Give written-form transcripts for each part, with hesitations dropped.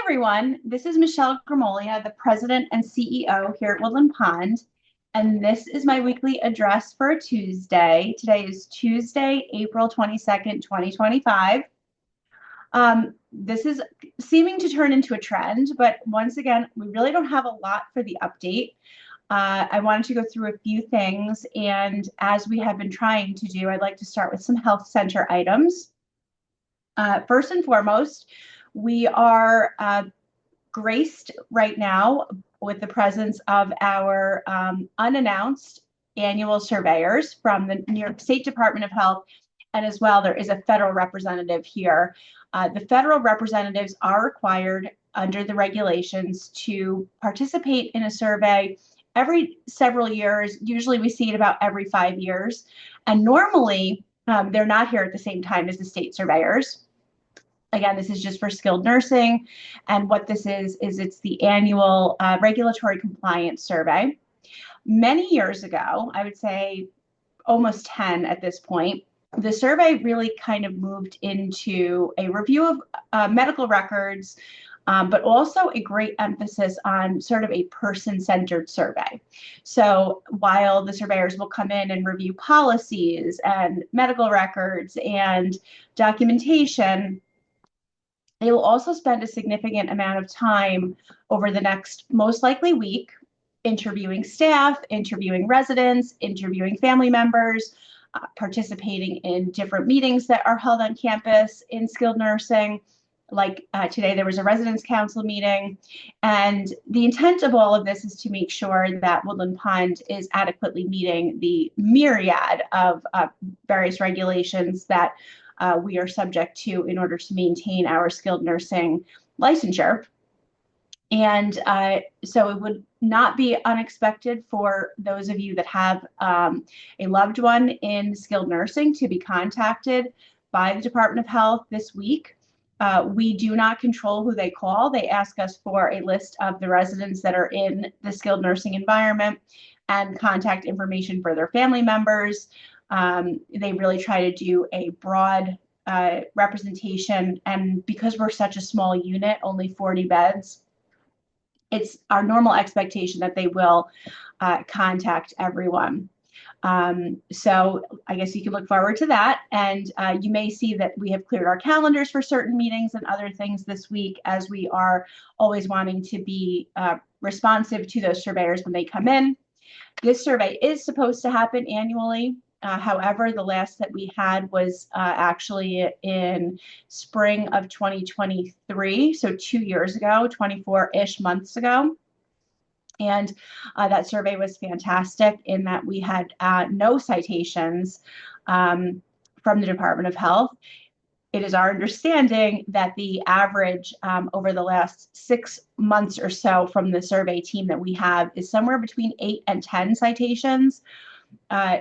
everyone. This is Michelle Gramoglia, the President and CEO here at Woodland Pond, and this is my weekly address for a Tuesday. Today is Tuesday, April 22nd, 2025. This is seeming to turn into a trend, but once again, we really don't have a lot for the update. I wanted to go through a few things, and as we have been trying to do, I'd like to start with some health center items. First and foremost, we are graced right now with the presence of our unannounced annual surveyors from the New York State Department of Health, and as well, there is a federal representative here. The federal representatives are required under the regulations to participate in a survey every several years. Usually we see it about every 5 years, and normally they're not here at the same time as the state surveyors. Again, this is just for skilled nursing. And what this is it's the annual regulatory compliance survey. Many years ago, I would say almost 10 at this point, the survey really kind of moved into a review of medical records, but also a great emphasis on sort of a person-centered survey. So while the surveyors will come in and review policies and medical records and documentation, they will also spend a significant amount of time over the next most likely week interviewing staff, interviewing residents, interviewing family members, participating in different meetings that are held on campus in skilled nursing. Like today, there was a residence council meeting. And the intent of all of this is to make sure that Woodland Pond is adequately meeting the myriad of various regulations that we are subject to in order to maintain our skilled nursing licensure. And so it would not be unexpected for those of you that have a loved one in skilled nursing to be contacted by the Department of Health this week. We do not control who they call. They ask us for a list of the residents that are in the skilled nursing environment and contact information for their family members. They really try to do a broad representation, and because we're such a small unit, only 40 beds, it's our normal expectation that they will contact everyone. So I guess you can look forward to that, and you may see that we have cleared our calendars for certain meetings and other things this week, as we are always wanting to be responsive to those surveyors when they come in. This survey is supposed to happen annually. However, the last that we had was actually in spring of 2023, so 2 years ago, 24-ish months ago. And that survey was fantastic in that we had no citations from the Department of Health. It is our understanding that the average over the last 6 months or so from the survey team that we have is somewhere between 8 and 10 citations.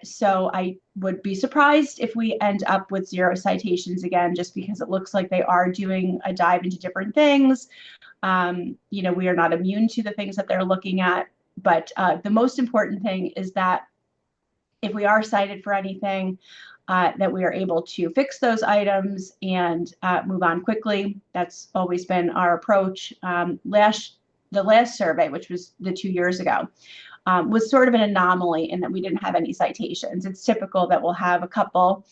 So I would be surprised if we end up with 0 citations again, just because it looks like they are doing a dive into different things. We are not immune to the things that they're looking at, but the most important thing is that if we are cited for anything, that we are able to fix those items and move on quickly. That's always been our approach. The last survey, which was the 2 years ago, was sort of an anomaly in that we didn't have any citations. It's typical that we'll have a couple.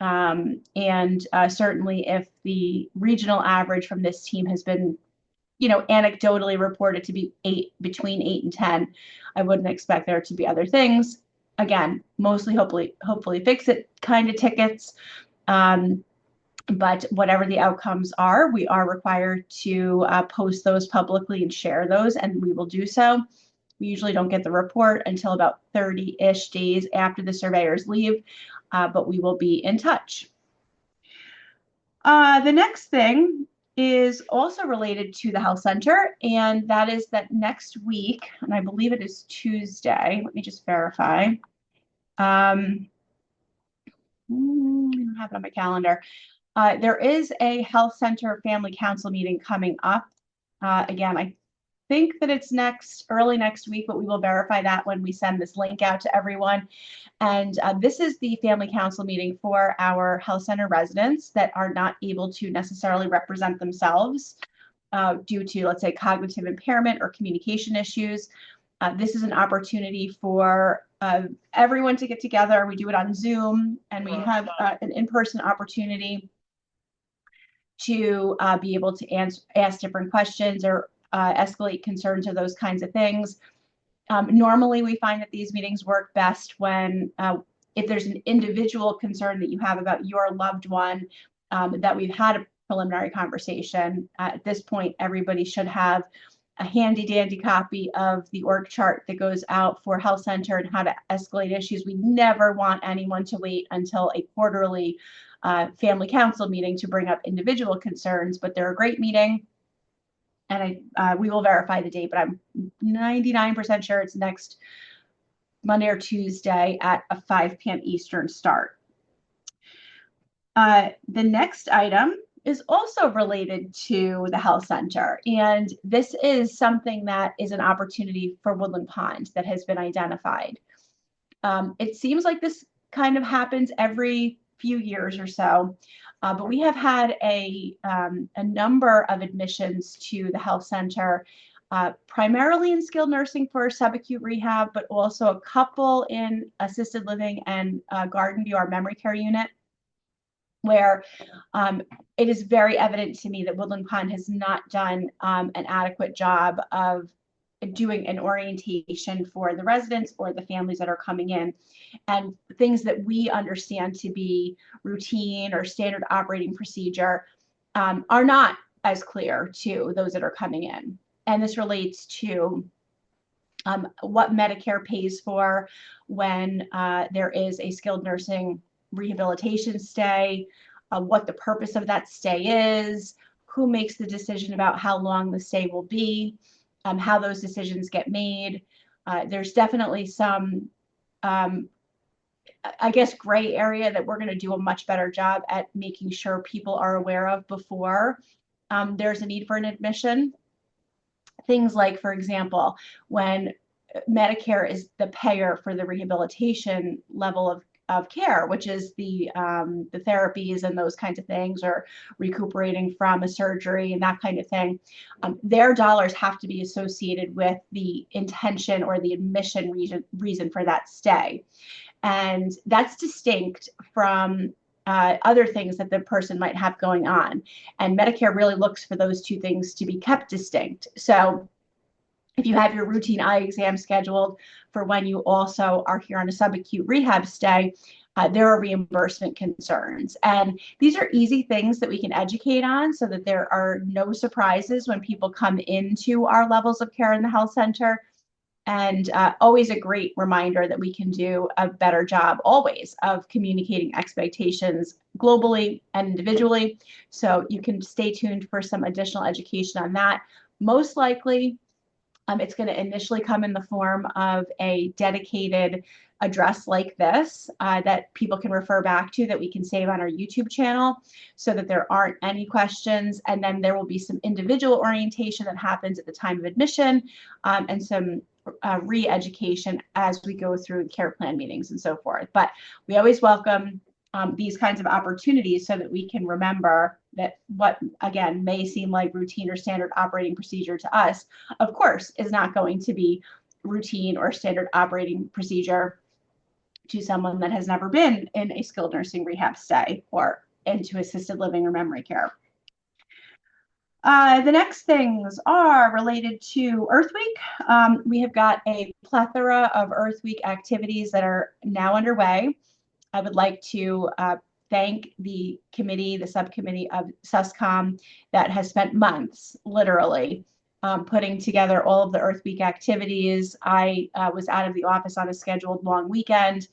And certainly if the regional average from this team has been, anecdotally reported to be between 8 and 10, I wouldn't expect there to be other things. Again, mostly hopefully fix it kind of tickets. But whatever the outcomes are, we are required to post those publicly and share those, and we will do so. We usually don't get the report until about 30-ish days after the surveyors leave, but we will be in touch. The next thing is also related to the health center, and that is that next week, and I believe it is Tuesday. Let me just verify. I don't have it on my calendar. There is a health center family council meeting coming up. Again, I think that it's early next week, but we will verify that when we send this link out to everyone. And this is the family council meeting for our health center residents that are not able to necessarily represent themselves due to, let's say, cognitive impairment or communication issues. This is an opportunity for everyone to get together. We do it on Zoom, and we have an in-person opportunity to be able to ask different questions or escalate concerns or those kinds of things. Normally, we find that these meetings work best when if there's an individual concern that you have about your loved one, that we've had a preliminary conversation. At this point, everybody should have a handy dandy copy of the org chart that goes out for health center and how to escalate issues. We never want anyone to wait until a quarterly family council meeting to bring up individual concerns, but they're a great meeting. And we will verify the date, but I'm 99% sure it's next Monday or Tuesday at a 5 p.m. Eastern start. The next item is also related to the health center. And this is something that is an opportunity for Woodland Pond that has been identified. It seems like this kind of happens every few years or so, but we have had a number of admissions to the health center, primarily in skilled nursing for subacute rehab, but also a couple in assisted living and Garden View, our memory care unit, where it is very evident to me that Woodland Pond has not done an adequate job of doing an orientation for the residents or the families that are coming in, and things that we understand to be routine or standard operating procedure are not as clear to those that are coming in. And this relates to what Medicare pays for when there is a skilled nursing rehabilitation stay, what the purpose of that stay is, who makes the decision about how long the stay will be, how those decisions get made. There's definitely some, I guess, gray area that we're going to do a much better job at making sure people are aware of before there's a need for an admission. Things like, for example, when Medicare is the payer for the rehabilitation level of care, which is the therapies and those kinds of things, or recuperating from a surgery and that kind of thing, their dollars have to be associated with the intention or the admission reason for that stay. And that's distinct from other things that the person might have going on. And Medicare really looks for those two things to be kept distinct. So if you have your routine eye exam scheduled for when you also are here on a subacute rehab stay, there are reimbursement concerns. And these are easy things that we can educate on so that there are no surprises when people come into our levels of care in the health center. And always a great reminder that we can do a better job always of communicating expectations globally and individually. So you can stay tuned for some additional education on that. Most likely, it's going to initially come in the form of a dedicated address like this that people can refer back to, that we can save on our YouTube channel so that there aren't any questions. And then there will be some individual orientation that happens at the time of admission, and some re-education as we go through care plan meetings and so forth. But we always welcome these kinds of opportunities so that we can remember that what, again, may seem like routine or standard operating procedure to us, of course, is not going to be routine or standard operating procedure to someone that has never been in a skilled nursing rehab stay or into assisted living or memory care. The next things are related to Earth Week. We have got a plethora of Earth Week activities that are now underway. I would like to thank the committee, the subcommittee of SUSCOM that has spent months, literally, putting together all of the Earth Week activities. I was out of the office on a scheduled long weekend,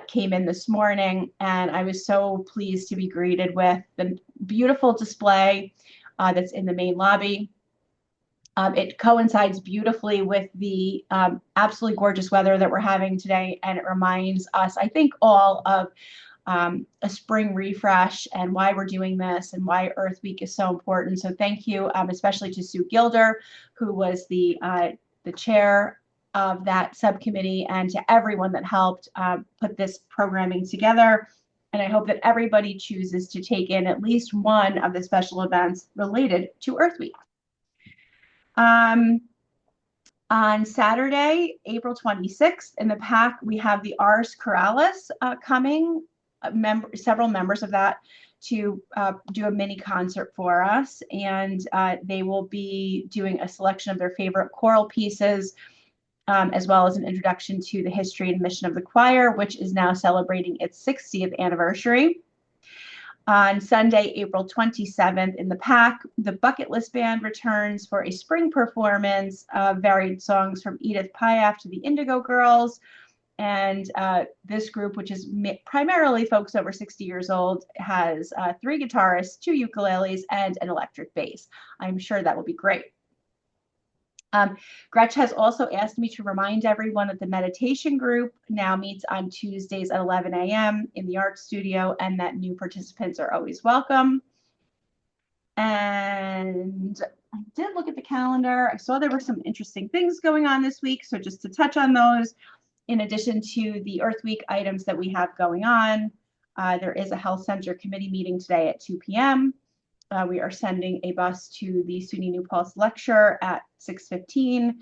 came in this morning, and I was so pleased to be greeted with the beautiful display that's in the main lobby. It coincides beautifully with the absolutely gorgeous weather that we're having today, and it reminds us, I think, all of a spring refresh and why we're doing this and why Earth Week is so important. So thank you, especially to Sue Gilder, who was the chair of that subcommittee, and to everyone that helped put this programming together. And I hope that everybody chooses to take in at least one of the special events related to Earth Week. On Saturday, April 26th, in the PAC, we have the Ars Chораlis coming, several members of that, to do a mini concert for us. And they will be doing a selection of their favorite choral pieces, as well as an introduction to the history and mission of the choir, which is now celebrating its 60th anniversary. On Sunday, April 27th, in the PAC, the Bucket List Band returns for a spring performance of varied songs from Edith Piaf to the Indigo Girls. And this group, which is primarily folks over 60 years old, has 3 guitarists, 2 ukuleles, and an electric bass. I'm sure that will be great. Gretch has also asked me to remind everyone that the meditation group now meets on Tuesdays at 11 a.m. in the art studio, and that new participants are always welcome. And I did look at the calendar. I saw there were some interesting things going on this week. So just to touch on those, in addition to the Earth Week items that we have going on, there is a Health Center committee meeting today at 2 p.m. We are sending a bus to the SUNY New Paltz lecture at 6:15.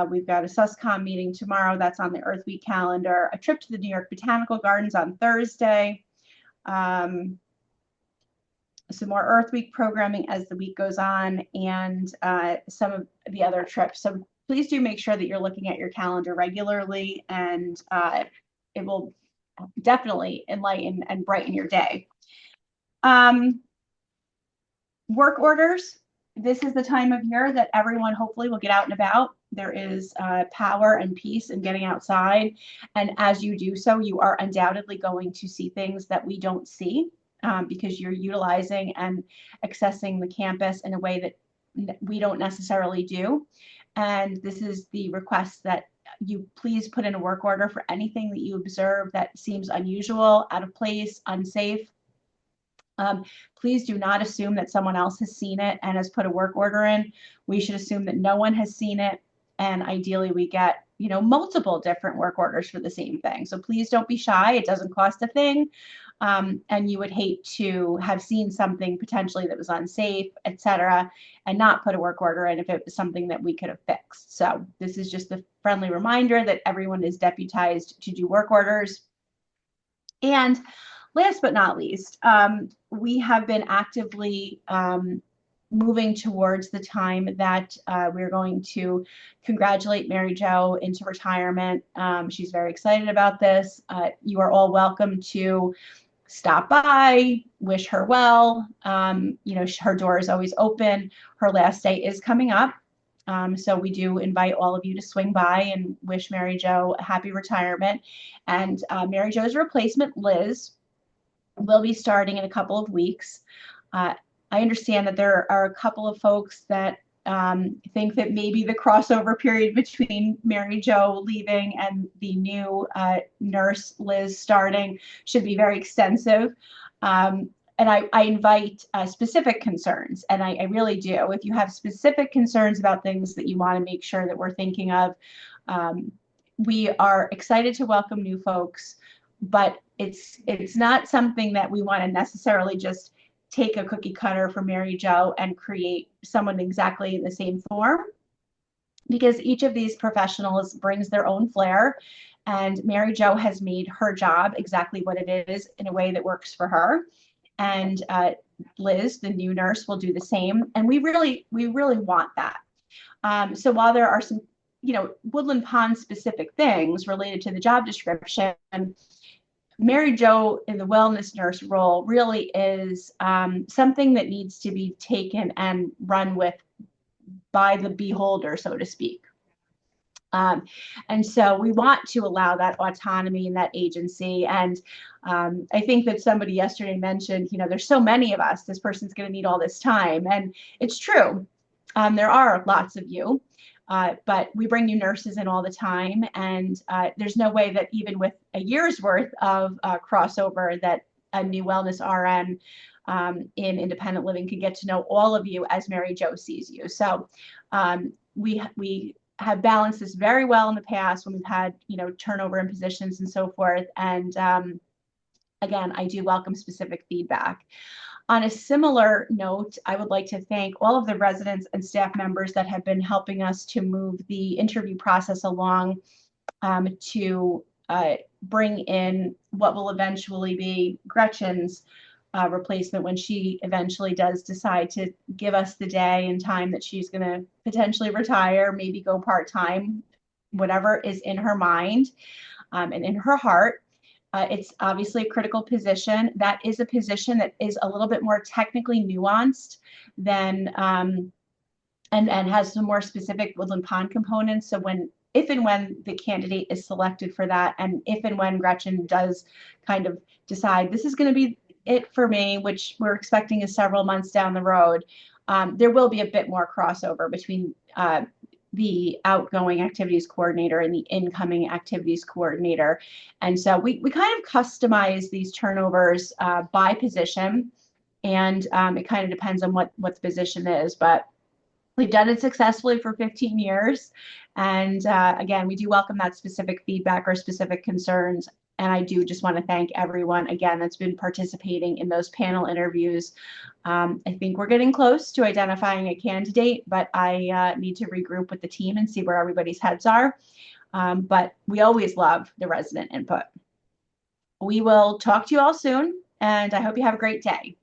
We've got a SUSCOM meeting tomorrow. That's on the Earth Week calendar. A trip to the New York Botanical Gardens on Thursday. Some more Earth Week programming as the week goes on, and some of the other trips. So please do make sure that you're looking at your calendar regularly, and it will definitely enlighten and brighten your day. Work orders. This is the time of year that everyone hopefully will get out and about. There is power and peace in getting outside. And as you do so, you are undoubtedly going to see things that we don't see because you're utilizing and accessing the campus in a way that we don't necessarily do. And this is the request that you please put in a work order for anything that you observe that seems unusual, out of place, unsafe. Please do not assume that someone else has seen it and has put a work order in. We should assume that no one has seen it, and ideally we get, multiple different work orders for the same thing. So please don't be shy. It doesn't cost a thing, and you would hate to have seen something potentially that was unsafe, etc., and not put a work order in if it was something that we could have fixed. So this is just a friendly reminder that everyone is deputized to do work orders. And last but not least, we have been actively moving towards the time that we're going to congratulate Mary Jo into retirement. She's very excited about this. You are all welcome to stop by, wish her well. Her door is always open. Her last day is coming up. So we do invite all of you to swing by and wish Mary Jo a happy retirement. And Mary Jo's replacement, Liz, will be starting in a couple of weeks. I understand that there are a couple of folks that think that maybe the crossover period between Mary Jo leaving and the new nurse, Liz, starting should be very extensive. And I invite specific concerns, and I really do. If you have specific concerns about things that you want to make sure that we're thinking of, we are excited to welcome new folks, but it's not something that we want to necessarily just take a cookie cutter for Mary Jo and create someone exactly in the same form, because each of these professionals brings their own flair, and Mary Jo has made her job exactly what it is in a way that works for her. And Liz, the new nurse, will do the same. And we really want that. So while there are some, Woodland Pond specific things related to the job description, Mary Jo in the wellness nurse role really is something that needs to be taken and run with by the beholder, so to speak. And so we want to allow that autonomy and that agency. And I think that somebody yesterday mentioned, there's so many of us, this person's going to need all this time. And it's true. There are lots of you. But we bring new nurses in all the time, and there's no way that even with a year's worth of crossover that a new wellness RN in independent living can get to know all of you as Mary Jo sees you. So we have balanced this very well in the past when we've had turnover in positions and so forth, and again, I do welcome specific feedback. On a similar note, I would like to thank all of the residents and staff members that have been helping us to move the interview process along, to bring in what will eventually be Gretchen's replacement when she eventually does decide to give us the day and time that she's going to potentially retire, maybe go part-time, whatever is in her mind, and in her heart. It's obviously a critical position. That is a position that is a little bit more technically nuanced than, and has some more specific Woodland Pond components. So if and when the candidate is selected for that, and if and when Gretchen does kind of decide this is going to be it for me, which we're expecting is several months down the road, there will be a bit more crossover between the outgoing activities coordinator and the incoming activities coordinator. And so we kind of customize these turnovers by position, and it kind of depends on what the position is. But we've done it successfully for 15 years. And again, we do welcome that specific feedback or specific concerns. And I do just want to thank everyone again that's been participating in those panel interviews. I think we're getting close to identifying a candidate, but I need to regroup with the team and see where everybody's heads are. But we always love the resident input. We will talk to you all soon, and I hope you have a great day.